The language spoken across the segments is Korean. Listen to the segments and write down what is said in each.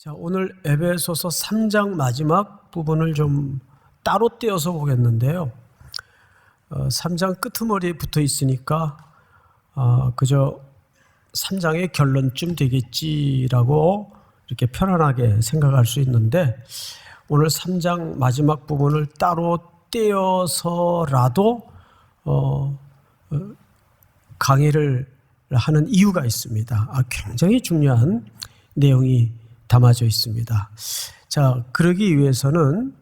자, 오늘 에베소서 3장 마지막 부분을 좀 따로 떼어서 보겠는데요. 3장 끄트머리에 붙어 있으니까 그저 3장의 결론쯤 되겠지라고 이렇게 편안하게 생각할 수 있는데, 오늘 3장 마지막 부분을 따로 떼어서라도 강의를 하는 이유가 있습니다. 굉장히 중요한 내용이 담아져 있습니다. 자, 그러기 위해서는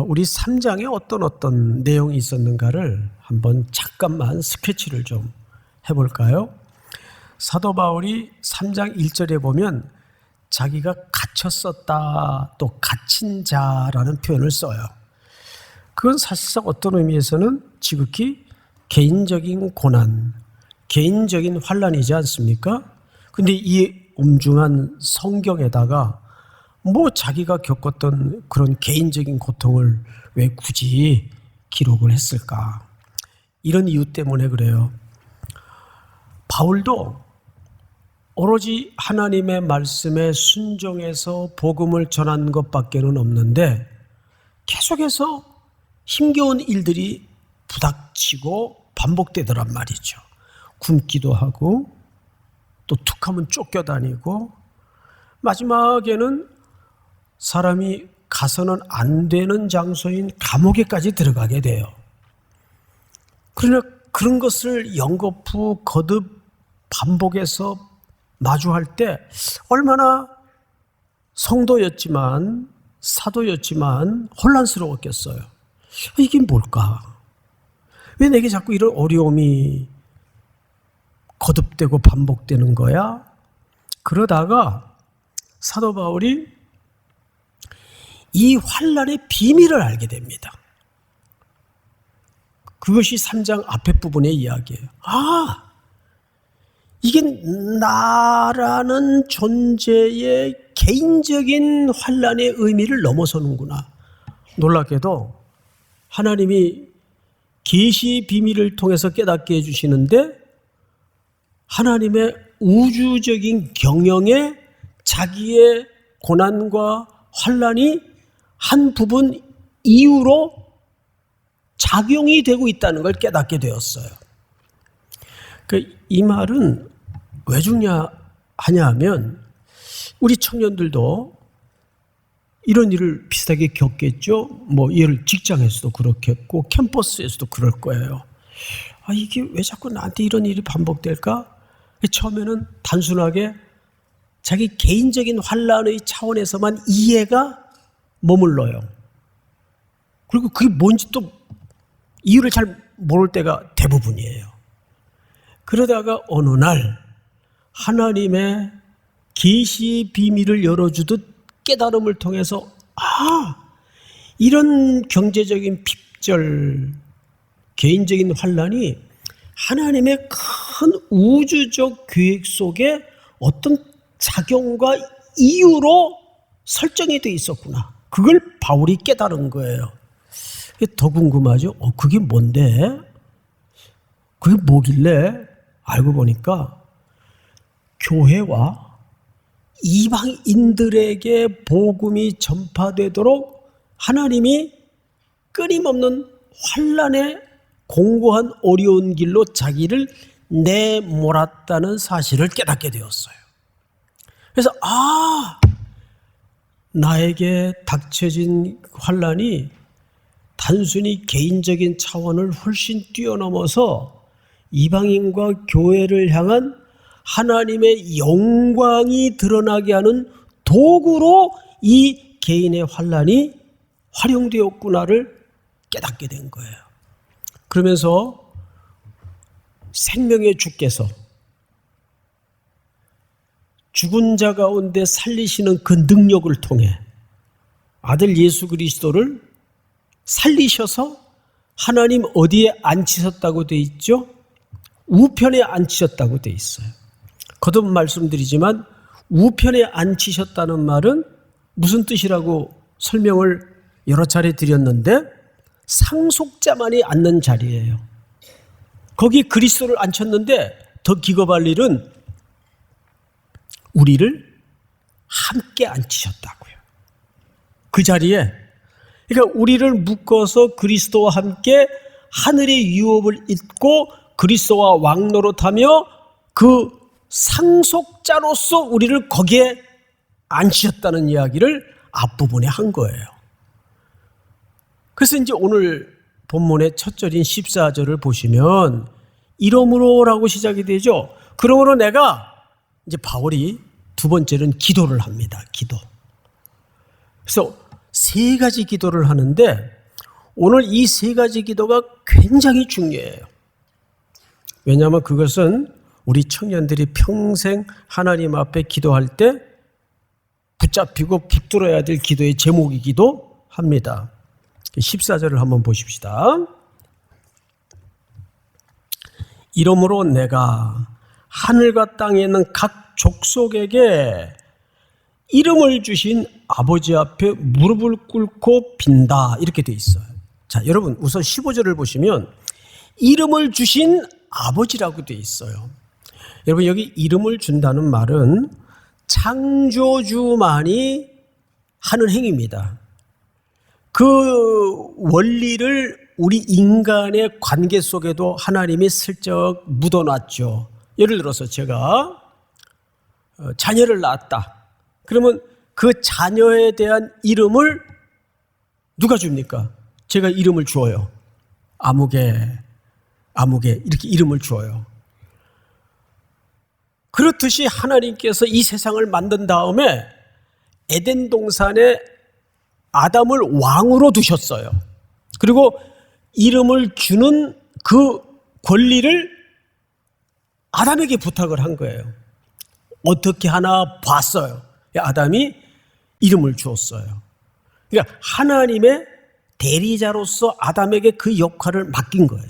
우리 3장에 어떤 내용이 있었는가를 한번 잠깐만 스케치를 좀 해볼까요? 사도 바울이 3장 1절에 보면 자기가 갇혔었다, 또 갇힌 자라는 표현을 써요. 그건 사실상 어떤 의미에서는 지극히 개인적인 고난, 개인적인 환난이지 않습니까? 근데 이 엄중한 성경에다가 자기가 겪었던 그런 개인적인 고통을 왜 굳이 기록을 했을까? 이런 이유 때문에 그래요. 바울도 오로지 하나님의 말씀에 순종해서 복음을 전한 것밖에는 없는데, 계속해서 힘겨운 일들이 부닥치고 반복되더란 말이죠. 굶기도 하고 또 툭하면 쫓겨다니고, 마지막에는 사람이 가서는 안 되는 장소인 감옥에까지 들어가게 돼요. 그러나 그런 것을 연거푸 거듭 반복해서 마주할 때 얼마나 성도였지만, 사도였지만 혼란스러웠겠어요. 이게 뭘까? 왜 내게 자꾸 이런 어려움이 거듭되고 반복되는 거야? 그러다가 사도 바울이 이 환난의 비밀을 알게 됩니다. 그것이 3장 앞에 부분의 이야기예요. 이게 나라는 존재의 개인적인 환난의 의미를 넘어서는구나. 놀랍게도 하나님이 계시의 비밀을 통해서 깨닫게 해주시는데, 하나님의 우주적인 경영에 자기의 고난과 환난이 한 부분 이유로 작용이 되고 있다는 걸 깨닫게 되었어요. 이 말은 왜 중요하냐 하면, 우리 청년들도 이런 일을 비슷하게 겪겠죠. 예를 직장에서도 그렇겠고 캠퍼스에서도 그럴 거예요. 이게 왜 자꾸 나한테 이런 일이 반복될까? 처음에는 단순하게 자기 개인적인 환난의 차원에서만 이해가 머물러요. 그리고 그게 뭔지 또 이유를 잘 모를 때가 대부분이에요. 그러다가 어느 날 하나님의 계시의 비밀을 열어주듯 깨달음을 통해서 이런 경제적인 핍절, 개인적인 환난이 하나님의 큰 우주적 계획 속에 어떤 작용과 이유로 설정이 되어 있었구나. 그걸 바울이 깨달은 거예요. 더 궁금하죠? 그게 뭔데? 그게 뭐길래? 알고 보니까 교회와 이방인들에게 복음이 전파되도록 하나님이 끊임없는 환난의 공고한 어려운 길로 자기를 내몰았다는 사실을 깨닫게 되었어요. 그래서 나에게 닥쳐진 환난이 단순히 개인적인 차원을 훨씬 뛰어넘어서 이방인과 교회를 향한 하나님의 영광이 드러나게 하는 도구로 이 개인의 환난이 활용되었구나를 깨닫게 된 거예요. 그러면서 생명의 주께서 죽은 자 가운데 살리시는 그 능력을 통해 아들 예수 그리스도를 살리셔서 하나님 어디에 앉히셨다고 돼 있죠? 우편에 앉히셨다고 돼 있어요. 거듭 말씀드리지만 우편에 앉히셨다는 말은 무슨 뜻이라고 설명을 여러 차례 드렸는데, 상속자만이 앉는 자리예요. 거기 그리스도를 앉혔는데 더 기겁할 일은 우리를 함께 앉히셨다고요. 그 자리에, 그러니까 우리를 묶어서 그리스도와 함께 하늘의 유업을 잇고 그리스도와 왕노릇하며 그 상속자로서 우리를 거기에 앉히셨다는 이야기를 앞부분에 한 거예요. 그래서 이제 오늘 본문의 첫 절인 14절을 보시면 이러므로라고 시작이 되죠. 그러므로 내가, 이제 바울이 두 번째는 기도를 합니다. 기도. 그래서 세 가지 기도를 하는데 오늘 이 세 가지 기도가 굉장히 중요해요. 왜냐하면 그것은 우리 청년들이 평생 하나님 앞에 기도할 때 붙잡히고 붙들어야 될 기도의 제목이기도 합니다. 14절을 한번 보십시다. 이러므로 내가 하늘과 땅에 있는 각 족속에게 이름을 주신 아버지 앞에 무릎을 꿇고 빈다, 이렇게 돼 있어요. 자, 여러분 우선 15절을 보시면 이름을 주신 아버지라고 돼 있어요. 여러분 여기 이름을 준다는 말은 창조주만이 하는 행위입니다. 그 원리를 우리 인간의 관계 속에도 하나님이 슬쩍 묻어놨죠. 예를 들어서 제가 자녀를 낳았다. 그러면 그 자녀에 대한 이름을 누가 줍니까? 제가 이름을 주어요. 아무개 이렇게 이름을 주어요. 그렇듯이 하나님께서 이 세상을 만든 다음에 에덴 동산에 아담을 왕으로 두셨어요. 그리고 이름을 주는 그 권리를 아담에게 부탁을 한 거예요. 어떻게 하나 봤어요. 아담이 이름을 주었어요. 그러니까 하나님의 대리자로서 아담에게 그 역할을 맡긴 거예요.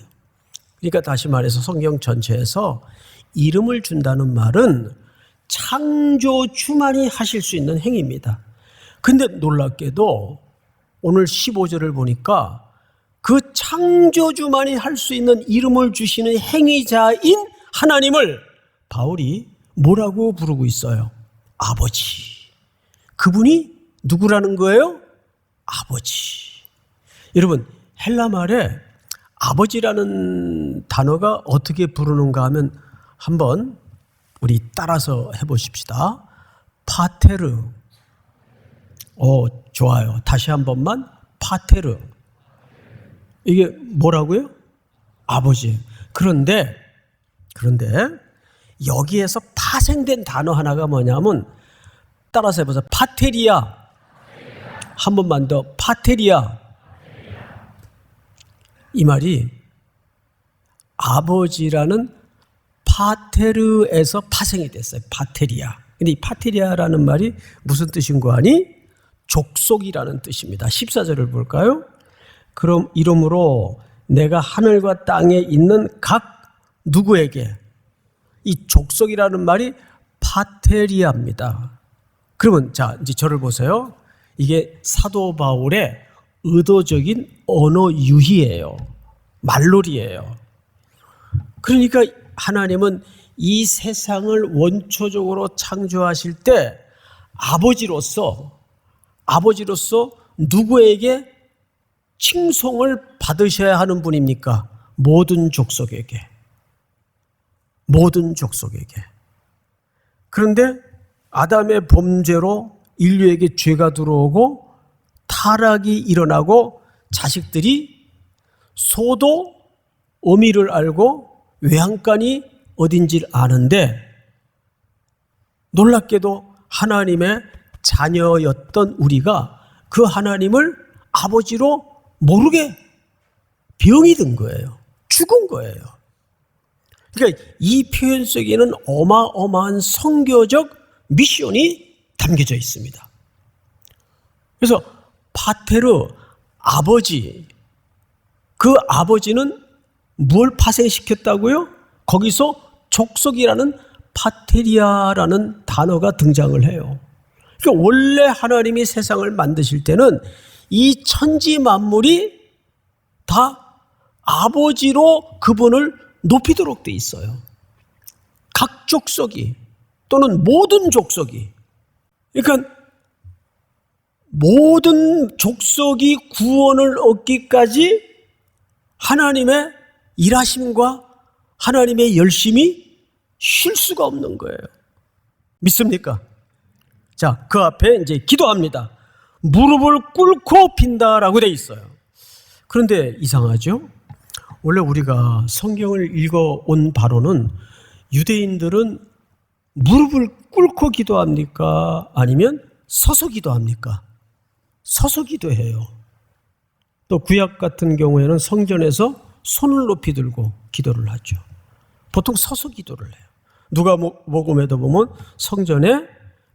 그러니까 다시 말해서 성경 전체에서 이름을 준다는 말은 창조주만이 하실 수 있는 행위입니다. 근데 놀랍게도 오늘 15절을 보니까 그 창조주만이 할 수 있는 이름을 주시는 행위자인 하나님을 바울이 뭐라고 부르고 있어요? 아버지. 그분이 누구라는 거예요? 아버지. 여러분 헬라 말에 아버지라는 단어가 어떻게 부르는가 하면 한번 우리 따라서 해보십시다. 파테르. 좋아요. 다시 한 번만. 파테르. 이게 뭐라고요? 아버지. 그런데 여기에서 파생된 단어 하나가 뭐냐면 따라서 해보세요. 파테리아. 한 번만 더. 파테리아. 이 말이 아버지라는 파테르에서 파생이 됐어요. 파테리아. 근데 이 파테리아라는 말이 무슨 뜻인 거 아니? 족속이라는 뜻입니다. 14절을 볼까요? 그럼 이러므로 내가 하늘과 땅에 있는 각 누구에게, 이 족속이라는 말이 파테리아입니다. 그러면 자 이제 저를 보세요. 이게 사도 바울의 의도적인 언어 유희예요. 말놀이예요. 그러니까 하나님은 이 세상을 원초적으로 창조하실 때 아버지로서 누구에게 칭송을 받으셔야 하는 분입니까? 모든 족속에게. 그런데 아담의 범죄로 인류에게 죄가 들어오고 타락이 일어나고 자식들이 소도 어미를 알고 외양간이 어딘지를 아는데 놀랍게도 하나님의 자녀였던 우리가 그 하나님을 아버지로 모르게 병이 든 거예요. 죽은 거예요. 그러니까 이 표현 속에는 어마어마한 선교적 미션이 담겨져 있습니다. 그래서 파테르, 아버지, 그 아버지는 뭘 파생시켰다고요? 거기서 족속이라는 파테리아라는 단어가 등장을 해요. 그러니까 원래 하나님이 세상을 만드실 때는 이 천지 만물이 다 아버지로 그분을 높이도록 돼 있어요. 각 족속이 또는 모든 족속이 그러니까 모든 족속이 구원을 얻기까지 하나님의 일하심과 하나님의 열심이 쉴 수가 없는 거예요. 믿습니까? 자, 그 앞에 이제 기도합니다. 무릎을 꿇고 빈다라고 돼 있어요. 그런데 이상하죠? 원래 우리가 성경을 읽어온 바로는 유대인들은 무릎을 꿇고 기도합니까? 아니면 서서 기도합니까? 서서 기도해요. 또 구약 같은 경우에는 성전에서 손을 높이 들고 기도를 하죠. 보통 서서 기도를 해요. 누가복음에도 보면 성전에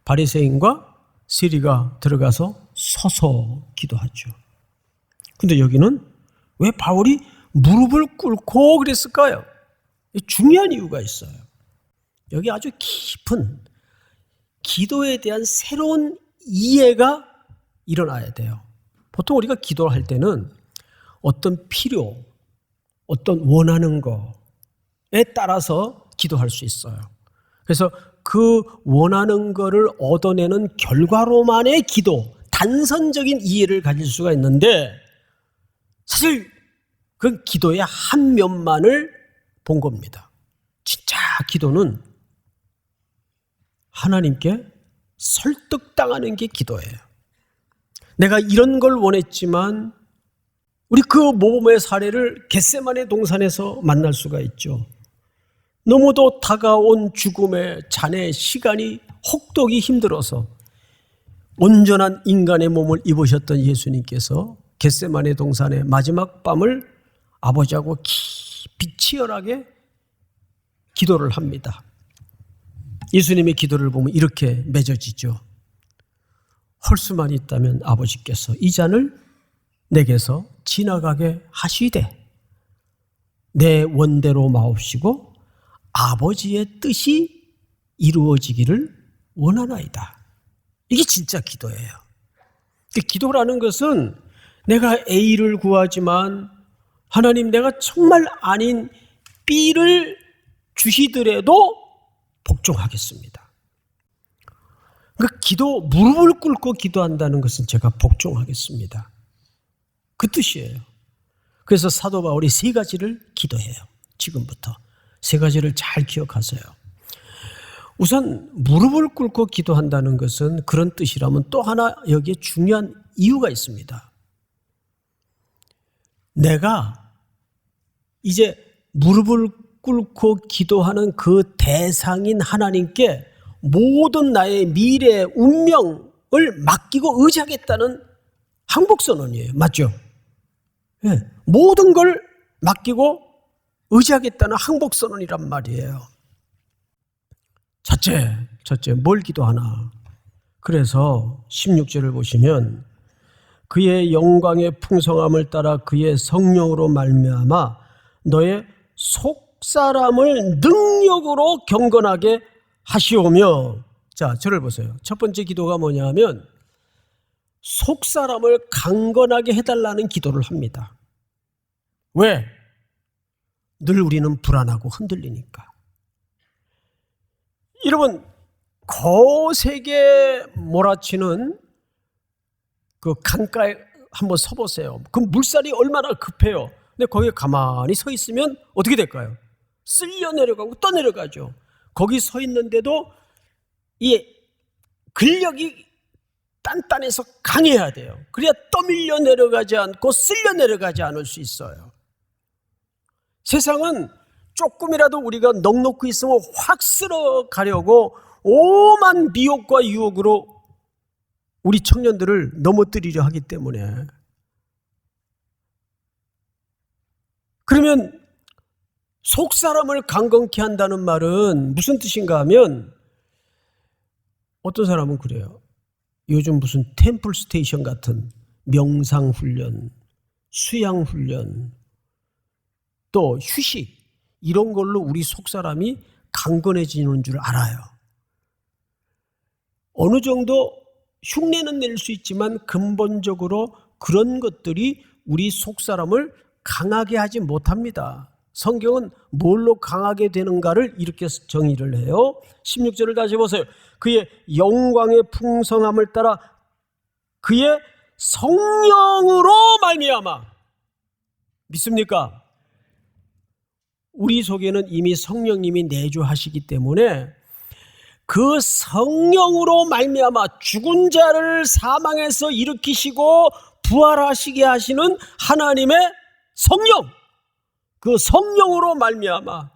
바리새인과 세리가 들어가서 서서 기도하죠. 근데 여기는 왜 바울이 무릎을 꿇고 그랬을까요? 중요한 이유가 있어요. 여기 아주 깊은 기도에 대한 새로운 이해가 일어나야 돼요. 보통 우리가 기도할 때는 어떤 필요, 어떤 원하는 거에 따라서 기도할 수 있어요. 그래서 그 원하는 거를 얻어내는 결과로만의 기도, 단선적인 이해를 가질 수가 있는데 사실 그 기도의 한 면만을 본 겁니다. 진짜 기도는 하나님께 설득당하는 게 기도예요. 내가 이런 걸 원했지만 우리 그 모범의 사례를 겟세마네 동산에서 만날 수가 있죠. 너무도 다가온 죽음의 잔해 시간이 혹독히 힘들어서 온전한 인간의 몸을 입으셨던 예수님께서 겟세마네 동산의 마지막 밤을 아버지하고 깊이 치열하게 기도를 합니다. 예수님의 기도를 보면 이렇게 맺어지죠. 할 수만 있다면 아버지께서 이 잔을 내게서 지나가게 하시되 내 원대로 마옵시고 아버지의 뜻이 이루어지기를 원하나이다. 이게 진짜 기도예요. 기도라는 것은 내가 A를 구하지만 하나님 내가 정말 아닌 B를 주시더라도 복종하겠습니다. 그러니까 무릎을 꿇고 기도한다는 것은 제가 복종하겠습니다. 그 뜻이에요. 그래서 사도 바울이 3가지를 기도해요. 지금부터 3가지를 잘 기억하세요. 우선 무릎을 꿇고 기도한다는 것은 그런 뜻이라면 또 하나 여기에 중요한 이유가 있습니다. 내가 이제 무릎을 꿇고 기도하는 그 대상인 하나님께 모든 나의 미래 운명을 맡기고 의지하겠다는 항복선언이에요. 맞죠? 네. 모든 걸 맡기고 의지하겠다는 항복선언이란 말이에요. 첫째 뭘 기도하나? 그래서 16절을 보시면 그의 영광의 풍성함을 따라 그의 성령으로 말미암아 너의 속사람을 능력으로 경건하게 하시오며. 자, 저를 보세요. 첫 번째 기도가 뭐냐 하면 속사람을 강건하게 해달라는 기도를 합니다. 왜? 늘 우리는 불안하고 흔들리니까. 여러분, 거세게 몰아치는 그 강가에 한번 서보세요. 그 물살이 얼마나 급해요. 근데 거기에 가만히 서 있으면 어떻게 될까요? 쓸려 내려가고 또 내려가죠. 거기 서 있는데도 이 근력이 단단해서 강해야 돼요. 그래야 떠밀려 내려가지 않고 쓸려 내려가지 않을 수 있어요. 세상은 조금이라도 우리가 넉넉히 있으면 확 쓸어가려고 오만 미혹과 유혹으로 우리 청년들을 넘어뜨리려 하기 때문에. 그러면 속사람을 강건케 한다는 말은 무슨 뜻인가 하면 어떤 사람은 그래요. 요즘 무슨 템플 스테이션 같은 명상훈련, 수양훈련, 또 휴식 이런 걸로 우리 속사람이 강건해지는 줄 알아요. 어느 정도 흉내는 낼 수 있지만 근본적으로 그런 것들이 우리 속사람을 강하게 하지 못합니다. 성경은 뭘로 강하게 되는가를 이렇게 정의를 해요. 16절을 다시 보세요. 그의 영광의 풍성함을 따라 그의 성령으로 말미암아. 믿습니까? 우리 속에는 이미 성령님이 내주하시기 때문에 그 성령으로 말미암아 죽은 자를 사망에서 일으키시고 부활하시게 하시는 하나님의 성령, 그 성령으로 말미암아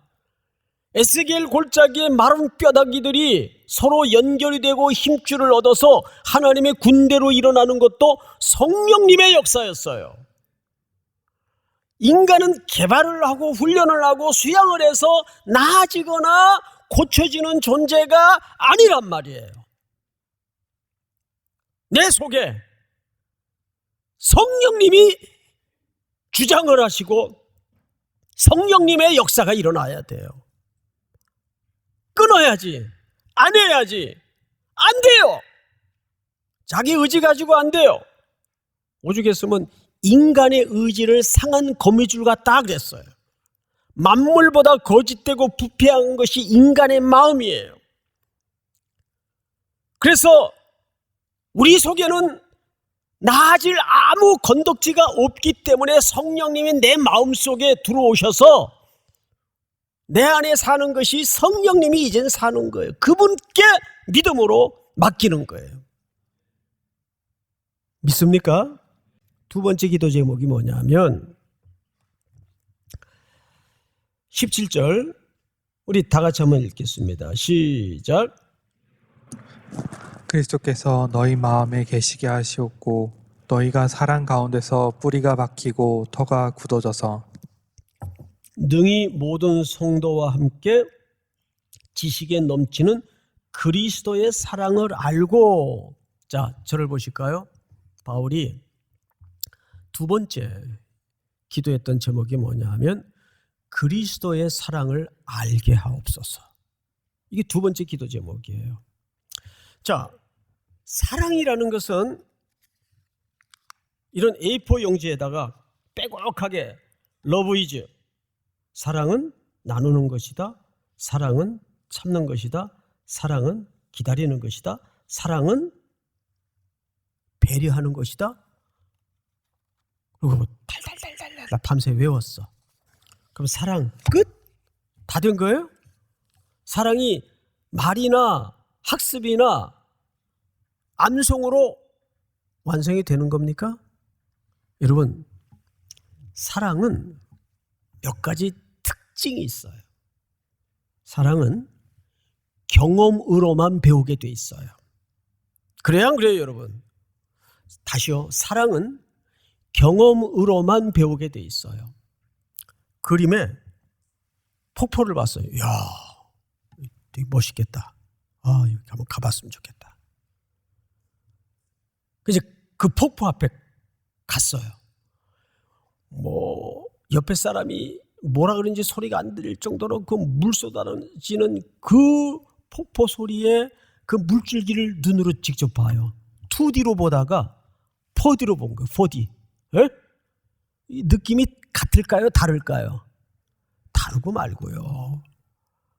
에스겔 골짜기의 마른 뼈다귀들이 서로 연결이 되고 힘줄을 얻어서 하나님의 군대로 일어나는 것도 성령님의 역사였어요. 인간은 개발을 하고 훈련을 하고 수양을 해서 나아지거나 고쳐지는 존재가 아니란 말이에요. 내 속에 성령님이 주장을 하시고 성령님의 역사가 일어나야 돼요. 끊어야지, 안 해야지, 안 돼요. 자기 의지 가지고 안 돼요. 오죽했으면 인간의 의지를 상한 거미줄 같다 그랬어요. 만물보다 거짓되고 부패한 것이 인간의 마음이에요. 그래서 우리 속에는 나아질 아무 건덕지가 없기 때문에 성령님이 내 마음속에 들어오셔서 내 안에 사는 것이 성령님이 이젠 사는 거예요. 그분께 믿음으로 맡기는 거예요. 믿습니까? 두 번째 기도 제목이 뭐냐면 17절 우리 다 같이 한번 읽겠습니다. 시작. 그리스도께서 너희 마음에 계시게 하시옵고 너희가 사랑 가운데서 뿌리가 박히고 터가 굳어져서 능히 모든 성도와 함께 지식에 넘치는 그리스도의 사랑을 알고. 자, 저를 보실까요? 바울이 두 번째 기도했던 제목이 뭐냐 하면 그리스도의 사랑을 알게 하옵소서. 이게 두 번째 기도 제목이에요. 자, 사랑이라는 것은 이런 A4 용지에다가 빼곡하게 love is, 사랑은 나누는 것이다, 사랑은 참는 것이다, 사랑은 기다리는 것이다, 사랑은 배려하는 것이다. 그리고 달달달달 밤새 외웠어. 그럼 사랑 끝? 다 된 거예요? 사랑이 말이나 학습이나 암송으로 완성이 되는 겁니까? 여러분, 사랑은 몇 가지 특징이 있어요. 사랑은 경험으로만 배우게 돼 있어요. 그래요, 안 그래요, 여러분? 다시요. 사랑은 경험으로만 배우게 돼 있어요. 그림에 폭포를 봤어요. 이야, 되게 멋있겠다. 아, 여기 한번 가봤으면 좋겠다. 그래서 그 폭포 앞에 갔어요. 옆에 사람이 뭐라 그런지 소리가 안 들릴 정도로 그 물 쏟아지는 그 폭포 소리에 그 물줄기를 눈으로 직접 봐요. 2D로 보다가 4D로 본 거예요. 4D. 예? 이 느낌이 같을까요? 다를까요? 다르고 말고요.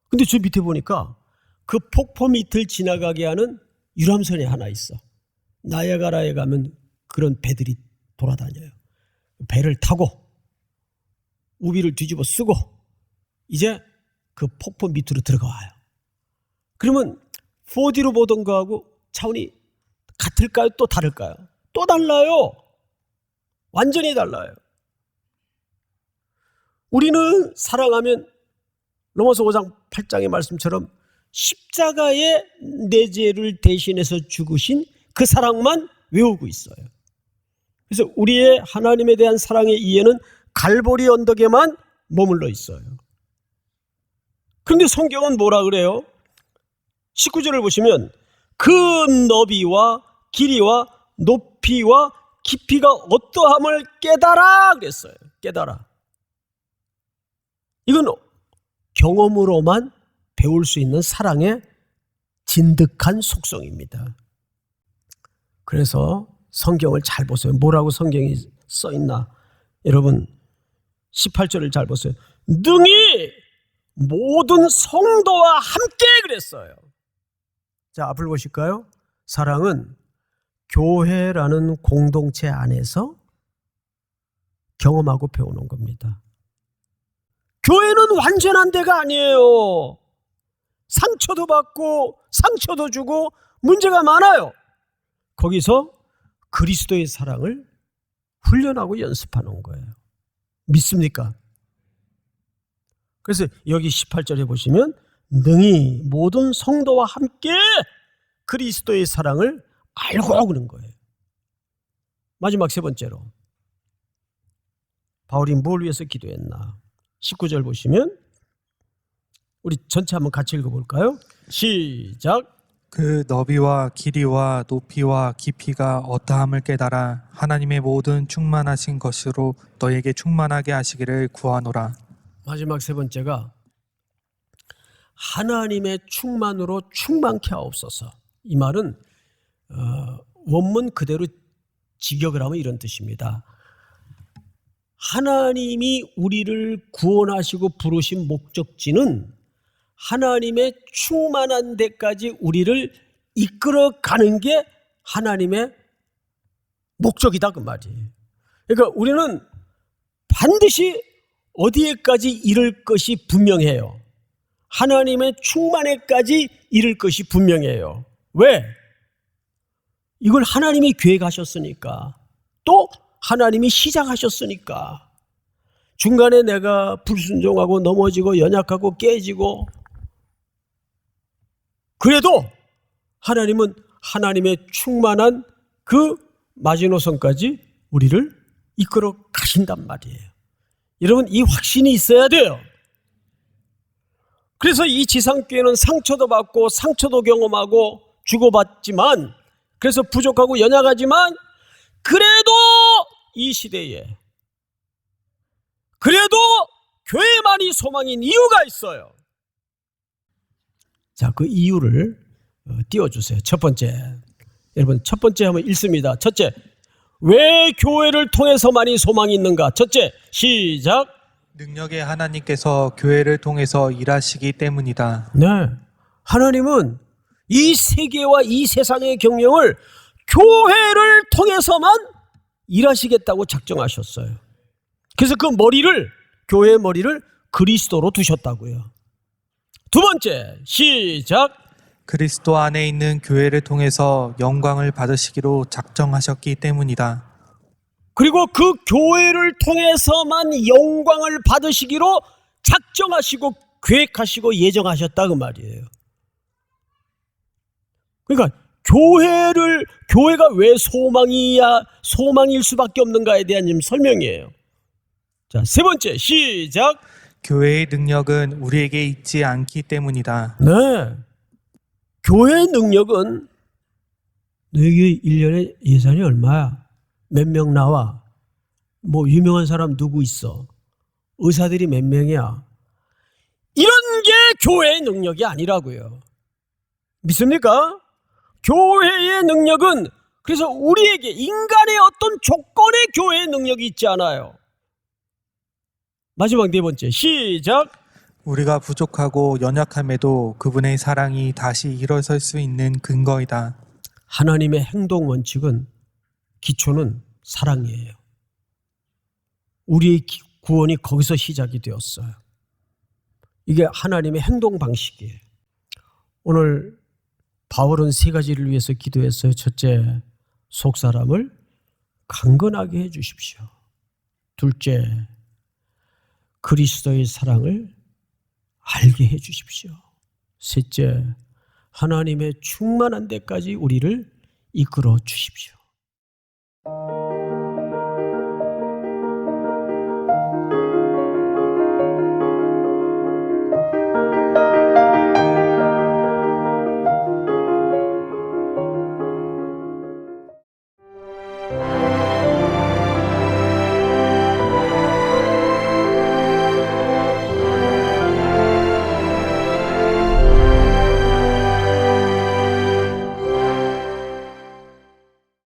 근데 저 밑에 보니까 그 폭포 밑을 지나가게 하는 유람선이 하나 있어. 나야가라에 가면 그런 배들이 돌아다녀요. 배를 타고 우비를 뒤집어 쓰고 이제 그 폭포 밑으로 들어가와요. 그러면 4D로 보던 거하고 차원이 같을까요? 또 다를까요? 또 달라요. 완전히 달라요. 우리는 사랑하면 로마서 5장 8장의 말씀처럼 십자가의 내 죄를 대신해서 죽으신 그 사랑만 외우고 있어요. 그래서 우리의 하나님에 대한 사랑의 이해는 갈보리 언덕에만 머물러 있어요. 그런데 성경은 뭐라 그래요? 19절을 보시면 그 너비와 길이와 높이와 깊이가 어떠함을 깨달아 그랬어요. 깨달아. 이건 경험으로만 배울 수 있는 사랑의 진득한 속성입니다. 그래서 성경을 잘 보세요. 뭐라고 성경이 써 있나? 여러분 18절을 잘 보세요. 능히 모든 성도와 함께 그랬어요. 자, 앞을 보실까요? 사랑은 교회라는 공동체 안에서 경험하고 배우는 겁니다. 교회는 완전한 데가 아니에요. 상처도 받고 상처도 주고 문제가 많아요. 거기서 그리스도의 사랑을 훈련하고 연습하는 거예요. 믿습니까? 그래서 여기 18절에 보시면 능히 모든 성도와 함께 그리스도의 사랑을 알고 그런 거예요. 마지막 세 번째로 바울이 뭘 위해서 기도했나? 19절 보시면 우리 전체 한번 같이 읽어볼까요? 시작. 그 너비와 길이와 높이와 깊이가 어떠함을 깨달아 하나님의 모든 충만하신 것으로 너에게 충만하게 하시기를 구하노라. 마지막 세 번째가 하나님의 충만으로 충만케 하옵소서. 이 말은 원문 그대로 직역을 하면 이런 뜻입니다. 하나님이 우리를 구원하시고 부르신 목적지는 하나님의 충만한 데까지 우리를 이끌어가는 게 하나님의 목적이다 그 말이에요. 그러니까 우리는 반드시 어디에까지 이를 것이 분명해요. 하나님의 충만에까지 이를 것이 분명해요. 왜? 이걸 하나님이 계획하셨으니까, 또 하나님이 시작하셨으니까. 중간에 내가 불순종하고 넘어지고 연약하고 깨지고 그래도 하나님은 하나님의 충만한 그 마지노선까지 우리를 이끌어 가신단 말이에요. 여러분, 이 확신이 있어야 돼요. 그래서 이 지상교회는 상처도 받고 상처도 경험하고 주고받지만, 그래서 부족하고 연약하지만, 그래도 이 시대에 그래도 교회만이 소망인 이유가 있어요. 자, 그 이유를 띄워주세요. 첫 번째, 여러분 첫 번째 한번 읽습니다. 첫째, 왜 교회를 통해서만이 소망이 있는가? 첫째, 시작. 능력의 하나님께서 교회를 통해서 일하시기 때문이다. 네, 하나님은 이 세계와 이 세상의 경영을 교회를 통해서만 일하시겠다고 작정하셨어요. 그래서 그 머리를, 교회의 머리를 그리스도로 두셨다고요. 두 번째, 시작. 그리스도 안에 있는 교회를 통해서 영광을 받으시기로 작정하셨기 때문이다. 그리고 그 교회를 통해서만 영광을 받으시기로 작정하시고 계획하시고 예정하셨다 그 말이에요. 그러니까 교회가 왜 소망일 수밖에 없는가에 대한 설명이에요. 자, 세 번째, 시작. 교회의 능력은 우리에게 있지 않기 때문이다. 네, 교회의 능력은 너에게 1년에 예산이 얼마야? 몇 명 나와? 뭐 유명한 사람 누구 있어? 의사들이 몇 명이야? 이런 게 교회의 능력이 아니라고요. 믿습니까? 교회의 능력은, 그래서 우리에게 인간의 어떤 조건의 교회의 능력이 있지 않아요. 마지막 네 번째, 시작. 우리가 부족하고 연약함에도 그분의 사랑이 다시 일어설 수 있는 근거이다. 하나님의 행동 원칙은, 기초는 사랑이에요. 우리의 구원이 거기서 시작이 되었어요. 이게 하나님의 행동 방식이에요. 오늘 바울은 세 가지를 위해서 기도했어요. 첫째, 속사람을 강건하게 해 주십시오. 둘째, 그리스도의 사랑을 알게 해 주십시오. 셋째, 하나님의 충만한 데까지 우리를 이끌어 주십시오.